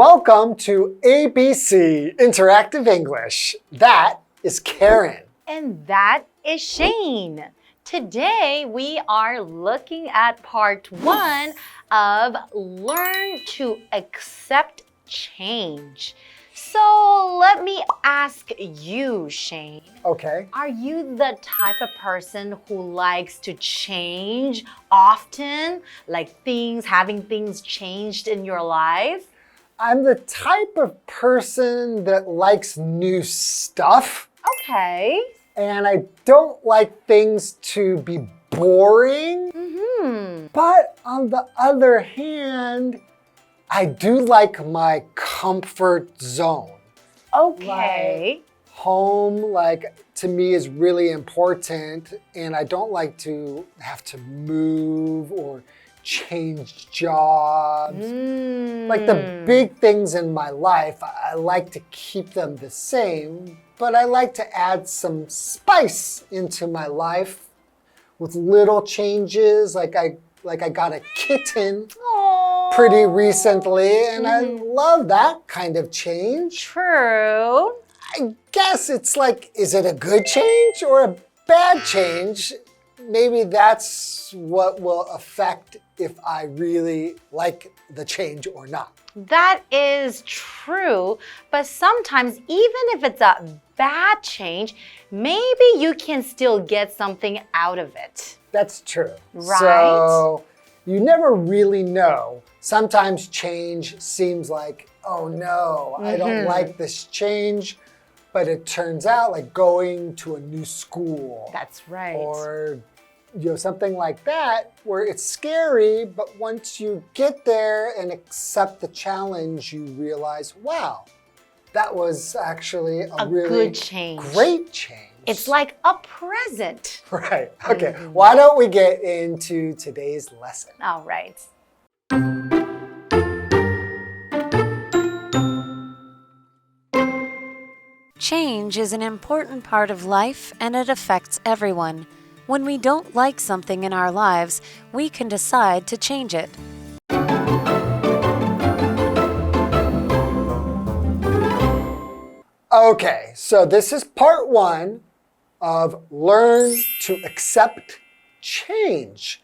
welcome to ABC Interactive English. That is Karen. And that is Shane. Today we are looking at part 1 of Learn to Accept Change. So let me ask you, Shane. Okay. Are you the type of person who likes to change often? Like having things changed in your life? I'm the type of person that likes new stuff. Okay. And I don't like things to be boring. But on the other hand, I do like my comfort zone. Okay. Home, to me is really important, and I don't like to have to move or change jobs. Like the big things in my life, I like to keep them the same, but I like to add some spice into my life with little changes. Like I got a kitten pretty recently, and I love that kind of change. True. I guess it's is it a good change or a bad change? Maybe that's what will affect if I really like the change or not. That is true, but sometimes even if it's a bad change, maybe you can still get something out of it. That's true. Right? So you never really know. Sometimes change seems like, oh no, I don't like this change. But it turns out like going to a new school. That's right. Or something like that where it's scary, but once you get there and accept the challenge, you realize, wow, that was actually a really good change. Great change. It's like a present. Right. Okay. Why don't we get into today's lesson? All right. Change is an important part of life, and it affects everyone. When we don't like something in our lives, we can decide to change it. Okay, so this is part 1 of Learn to Accept Change.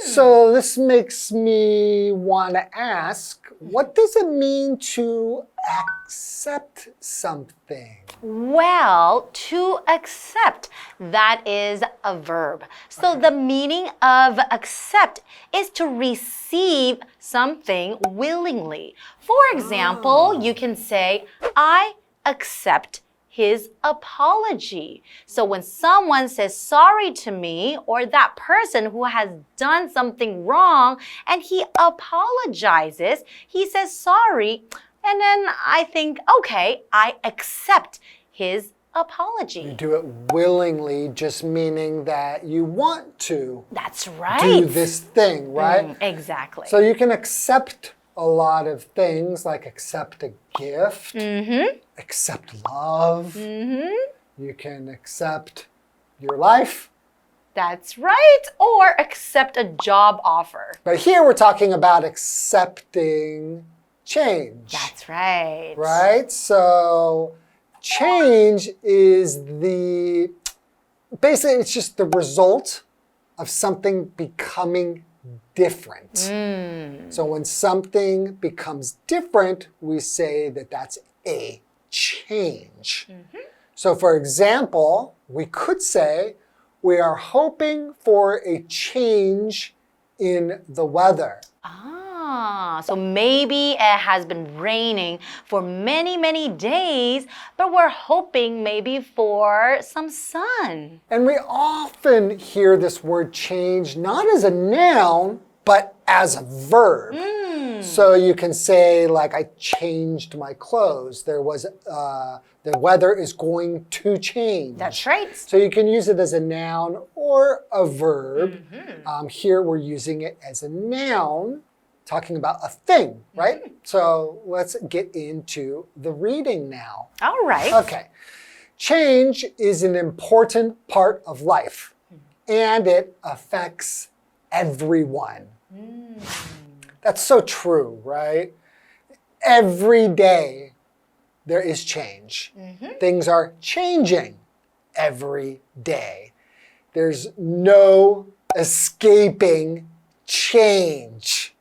So this makes me want to ask, what does it mean to accept something? Well, to accept, that is a verb. So the meaning of accept is to receive something willingly. For example, you can say, I accept his apology. So when someone says sorry to me, or that person who has done something wrong and he apologizes, he says sorry, and then I think, okay, I accept his apology. You do it willingly, just meaning that you want to That's right. do this thing, right? Exactly. So you can accept a lot of things, like accept a gift, accept love. You can accept your life. That's right. Or accept a job offer. But here we're talking about accepting change. That's right. Right? So change is basically it's just the result of something becoming different. So when something becomes different, we say that that's a change. So for example, we could say we are hoping for a change in the weather. So maybe it has been raining for many, many days, but we're hoping maybe for some sun. And we often hear this word change not as a noun, but as a verb. So you can say, like, I changed my clothes. The weather is going to change. That's right. So you can use it as a noun or a verb. Here we're using it as a noun, talking about a thing, right? So let's get into the reading now. All right. Okay. Change is an important part of life, and it affects everyone. That's so true, right? every day there is change. Things are changing every day. There's no escaping change.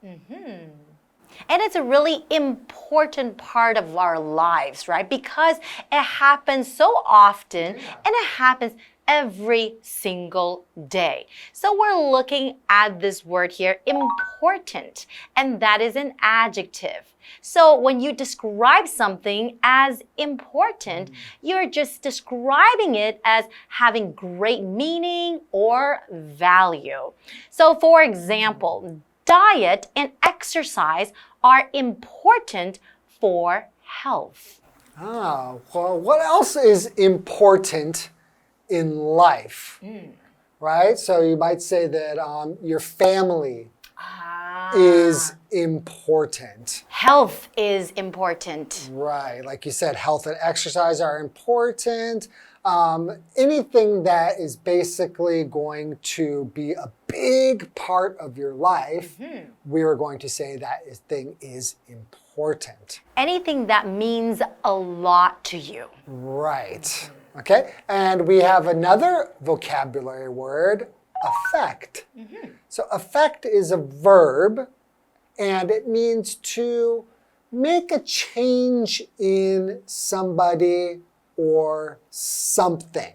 And it's a really important part of our lives, right? Because it happens so often and it happens every single day. So we're looking at this word here, important, and that is an adjective. So when you describe something as important, you're just describing it as having great meaning or value. So for example, diet and exercise are important for health. Oh, well, what else is important in life? Right? So you might say that your family is important. Health is important. Right. Like you said, health and exercise are important. Anything that is basically going to be a big part of your life, we are going to say that thing is important. Anything that means a lot to you. Right. Okay. And we have another vocabulary word, affect. So affect is a verb, and it means to make a change in somebody or something.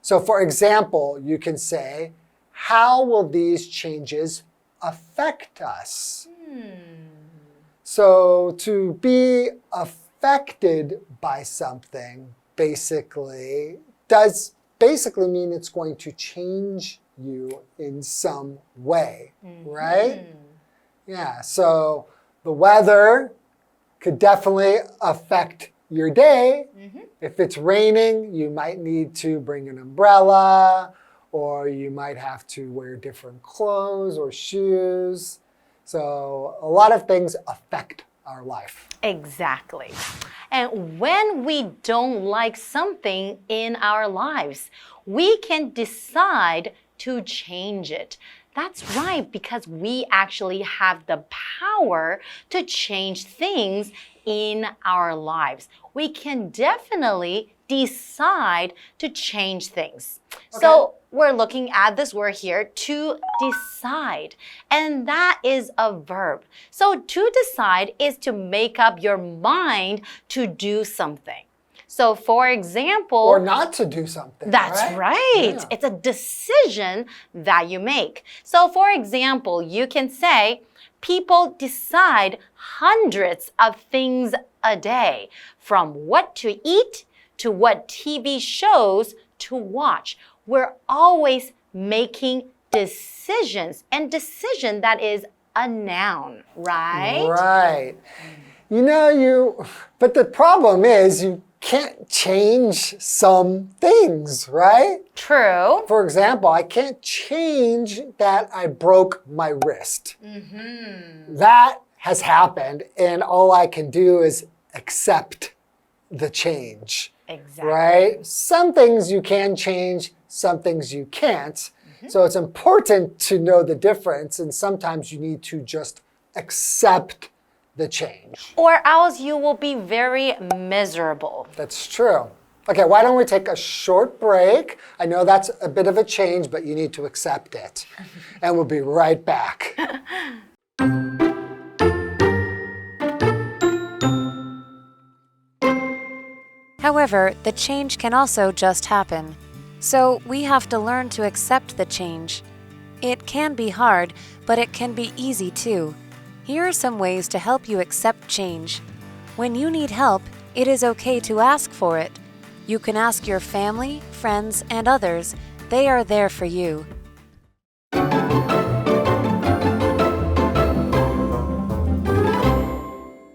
So for example, you can say, how will these changes affect us? So to be affected by something basically mean it's going to change you in some way, right? Yeah, so the weather could definitely affect your day. If it's raining, you might need to bring an umbrella, or you might have to wear different clothes or shoes. So a lot of things affect our life. Exactly. And when we don't like something in our lives, we can decide to change it. That's right, because we actually have the power to change things in our lives. We can definitely decide to change things. Okay. So we're looking at this word here, to decide, and that is a verb. So to decide is to make up your mind to do something. So for example, Or not to do something. that's right. Yeah. It's a decision that you make. So for example, you can say, people decide hundreds of things a day, from what to eat to what TV shows to watch. We're always making decisions, and decision, that is a noun, right? Right. But the problem is you can't change some things, right? True. For example, I can't change that I broke my wrist. That has happened, and all I can do is accept the change. Exactly. Right? Some things you can change, some things you can't. So it's important to know the difference, and sometimes you need to just accept the change. Or else you will be very miserable. That's true. Okay, why don't we take a short break? I know that's a bit of a change, but you need to accept it. And we'll be right back. However, the change can also just happen. So we have to learn to accept the change. It can be hard, but it can be easy too. Here are some ways to help you accept change. When you need help, it is okay to ask for it. You can ask your family, friends, and others. They are there for you.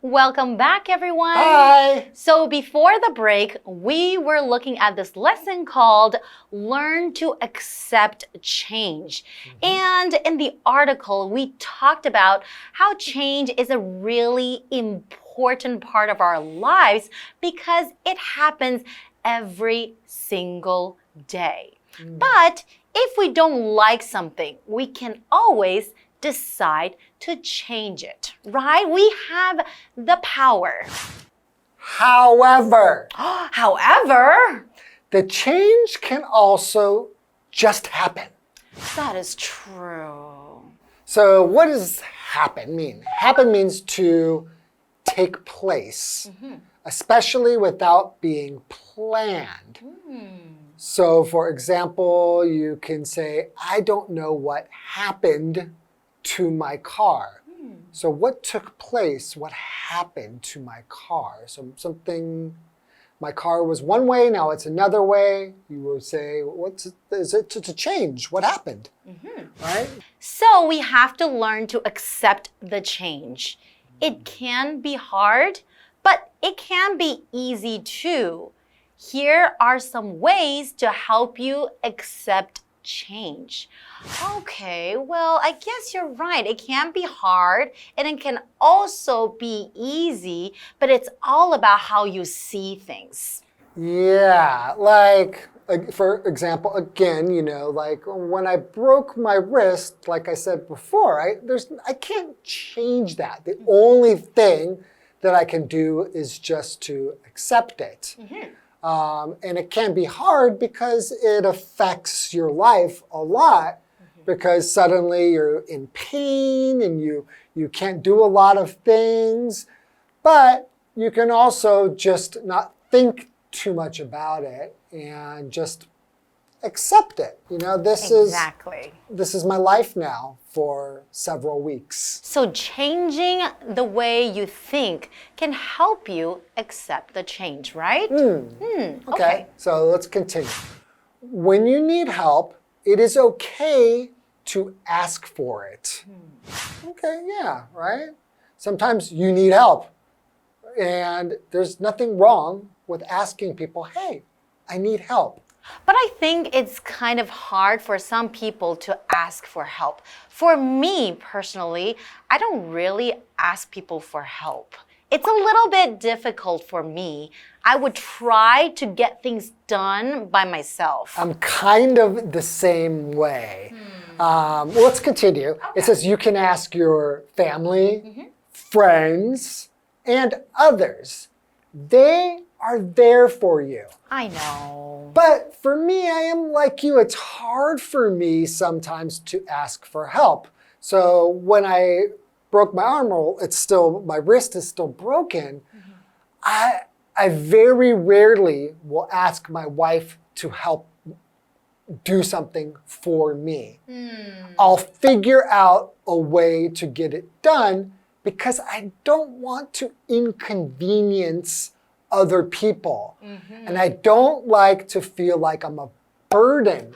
Welcome back, everyone. Hi. So before the break, we were looking at this lesson called Learn to Accept Change. And in the article, we talked about how change is a really important part of our lives because it happens every single day. But if we don't like something, we can always decide to change it, right? We have the power. However, the change can also just happen. That is true. So what does happen mean? Happen means to take place, especially without being planned. So for example, you can say, I don't know what happened to my car. So what took place? What happened to my car? So my car was one way, now it's another way. You will say, is it to change? What happened? Right? So we have to learn to accept the change. It can be hard, but it can be easy too. Here are some ways to help you accept change. Okay, well, I guess you're right. It can be hard and it can also be easy, but it's all about how you see things. Yeah, like, for example, again, like when I broke my wrist, like I said before, I can't change that. The only thing that I can do is just to accept it. And it can be hard because it affects your life a lot because suddenly you're in pain and you can't do a lot of things. But you can also just not think too much about it and just accept it. This is my life now for several weeks. So changing the way you think can help you accept the change, right? Okay, so let's continue. When you need help, it is okay to ask for it. Okay, yeah, right? Sometimes you need help. And there's nothing wrong with asking people, hey, I need help. But I think it's kind of hard for some people to ask for help. For me, personally, I don't really ask people for help. It's a little bit difficult for me. I would try to get things done by myself. I'm kind of the same way. Let's continue. Okay. It says you can ask your family, friends, and others. They are there for you. I know. But for me, I am like you. It's hard for me sometimes to ask for help. So when I broke my arm, my wrist is still broken, I very rarely will ask my wife to help do something for me. I'll figure out a way to get it done because I don't want to inconvenience other people. And I don't like to feel like I'm a burden.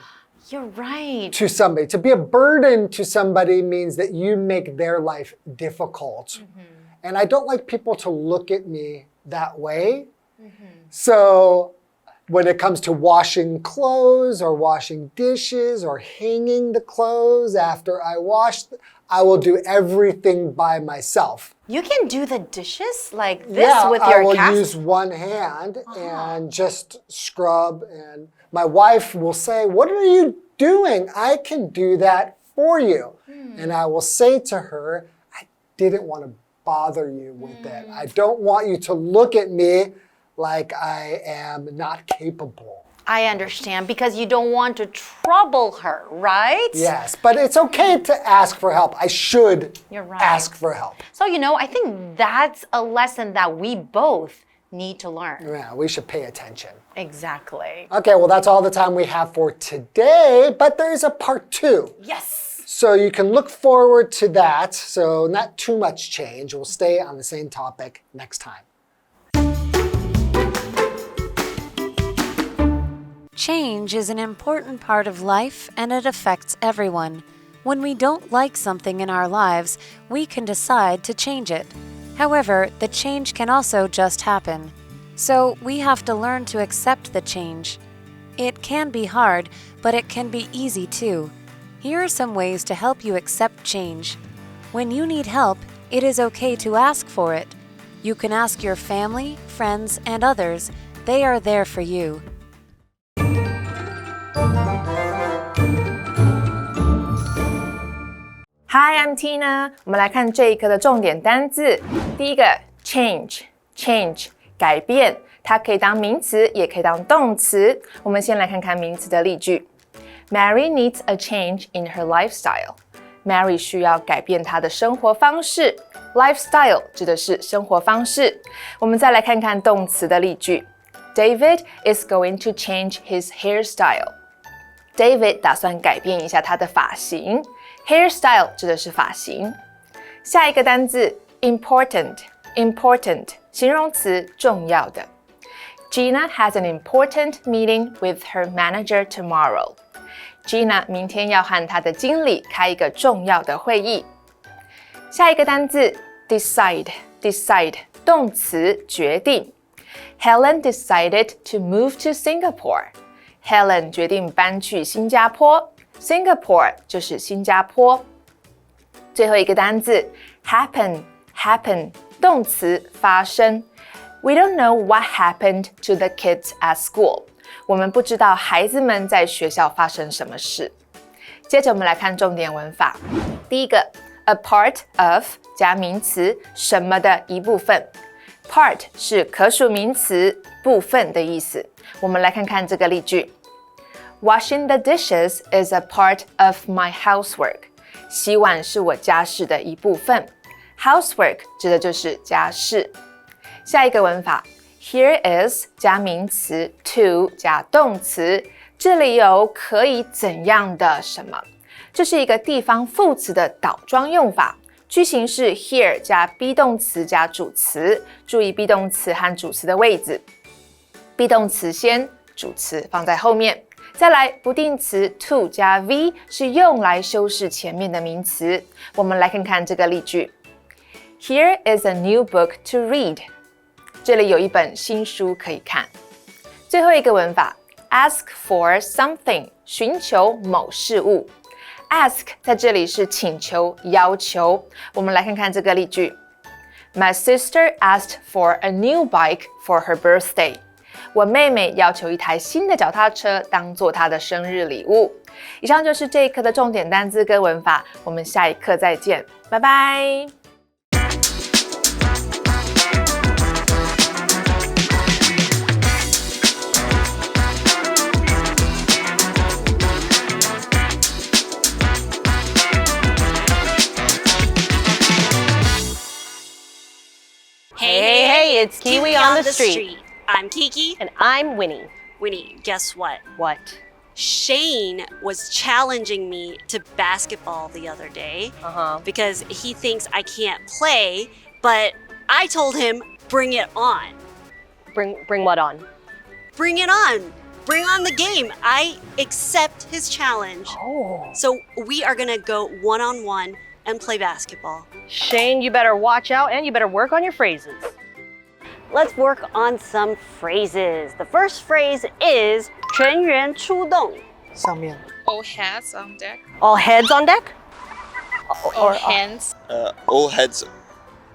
You're right. To somebody. To be a burden to somebody means that you make their life difficult. And I don't like people to look at me that way. So when it comes to washing clothes or washing dishes or hanging the clothes after I wash, I will do everything by myself. You can do the dishes like this with your I will cast? use one hand and just scrub. And my wife will say, what are you doing? I can do that for you. And I will say to her, I didn't want to bother you with it. I don't want you to look at me like I am not capable. I understand, because you don't want to trouble her, right? Yes, but it's okay to ask for help. I should ask for help. So, I think that's a lesson that we both need to learn. Yeah, we should pay attention. Exactly. Okay, well, that's all the time we have for today, but there is a part 2. Yes. So you can look forward to that. So not too much change. We'll stay on the same topic next time. Change is an important part of life, and it affects everyone. When we don't like something in our lives, we can decide to change it. However, the change can also just happen. So we have to learn to accept the change. It can be hard, but it can be easy too. Here are some ways to help you accept change. When you need help, it is okay to ask for it. You can ask your family, friends, and others. They are there for you. Hi, I'm Tina. 我们来看这一课的重点单字。第一个 change， 改变，它可以当名词，也可以当动词。我们先来看看名词的例句。Mary needs a change in her lifestyle. Mary 需要改变她的生活方式。Lifestyle 指的是生活方式。我们再来看看动词的例句。David is going to change his hairstyle. David 打算改变一下他的发型。Hairstyle 指的是发型。下一个单字 important， 形容词重要的。Gina has an important meeting with her manager tomorrow. Gina 明天要和她的经理开一个重要的会议。下一个单字 decide， 动词决定。Helen decided to move to Singapore. Helen 决定搬去新加坡。Singapore 就是新加坡。最后一个单字 happen， 动词发生。We don't know what happened to the kids at school. 我们不知道孩子们在学校发生什么事。接着我们来看重点文法。第一个 a part of 加名词，什么的一部分。Part 是可数名词，部分的意思。我们来看看这个例句。Washing the dishes is a part of my housework. 洗碗是我家事的一部分。Housework 指的就是家事。下一个文法 Here is 加名词 to 加动词，这里有可以怎样的什么，这是一个地方副词的倒装用法。句型是 here 加 be 动词加主词，注意 be 动词和主词的位置。be 动词先，主词放在后面。再来不定词 to 加 v 是用来修饰前面的名词。我们来看看这个例句。Here is a new book to read. 这里有一本新书可以看。最后一个文法 ask for something 寻求某事物。ask 在这里是请求要求。我们来看看这个例句。My sister asked for a new bike for her birthday. 我妹妹要求一台新的脚踏车当做她的生日礼物。以上就是这一课的重点单字跟文法，我们下一课再见，拜拜。Hey, it's KiWi on the street. I'm Kiki. And I'm Winnie. Winnie, guess what? What? Shane was challenging me to basketball the other day because he thinks I can't play, but I told him, bring it on. Bring what on? Bring it on. Bring on the game. I accept his challenge. Oh. So we are going to go one-on-one and play basketball. Shane, you better watch out and you better work on your phrases. Let's work on some phrases. The first phrase is 全员出动. 上面 All hands on deck. All heads on deck? All hands. All heads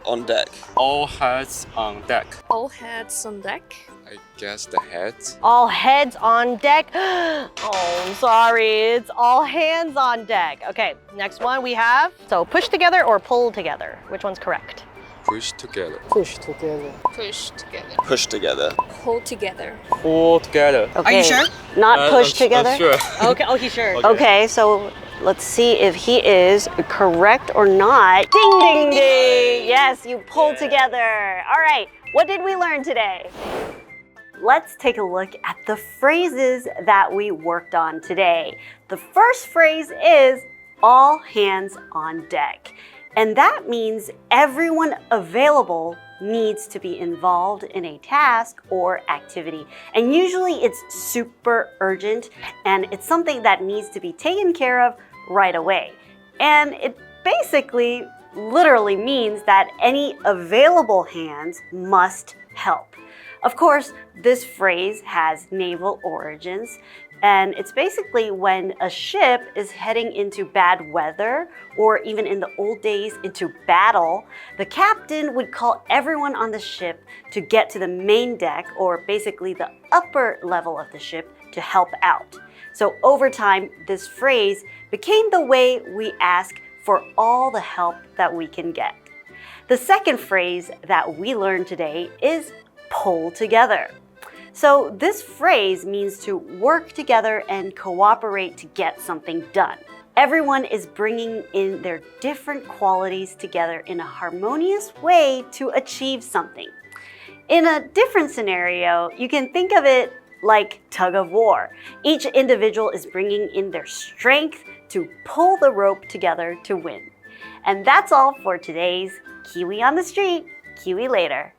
on deck. All heads on deck. All hands on deck. I guess the heads. All heads on deck? Oh, I'm sorry. It's all hands on deck. Okay, next one we have. So push together or pull together? Which one's correct? Push together. push together. Push together. Push together. Pull together. Pull together. Okay. Are you sure? Not push together? Sure. Okay, oh, he's sure. Okay, so let's see if he is correct or not. Ding, ding, ding. Yes, you pulled together. All right, what did we learn today? Let's take a look at the phrases that we worked on today. The first phrase is all hands on deck. And that means everyone available needs to be involved in a task or activity. And usually it's super urgent and it's something that needs to be taken care of right away. And it basically literally means that any available hands must help. Of course, this phrase has naval origins, and it's basically when a ship is heading into bad weather, or even in the old days into battle, the captain would call everyone on the ship to get to the main deck, or basically the upper level of the ship, to help out. So over time, this phrase became the way we ask for all the help that we can get. The second phrase that we learned today is pull together. So this phrase means to work together and cooperate to get something done. Everyone is bringing in their different qualities together in a harmonious way to achieve something. In a different scenario, you can think of it like tug of war. Each individual is bringing in their strength to pull the rope together to win. And that's all for today's Kiwi on the Street. Kiwi later.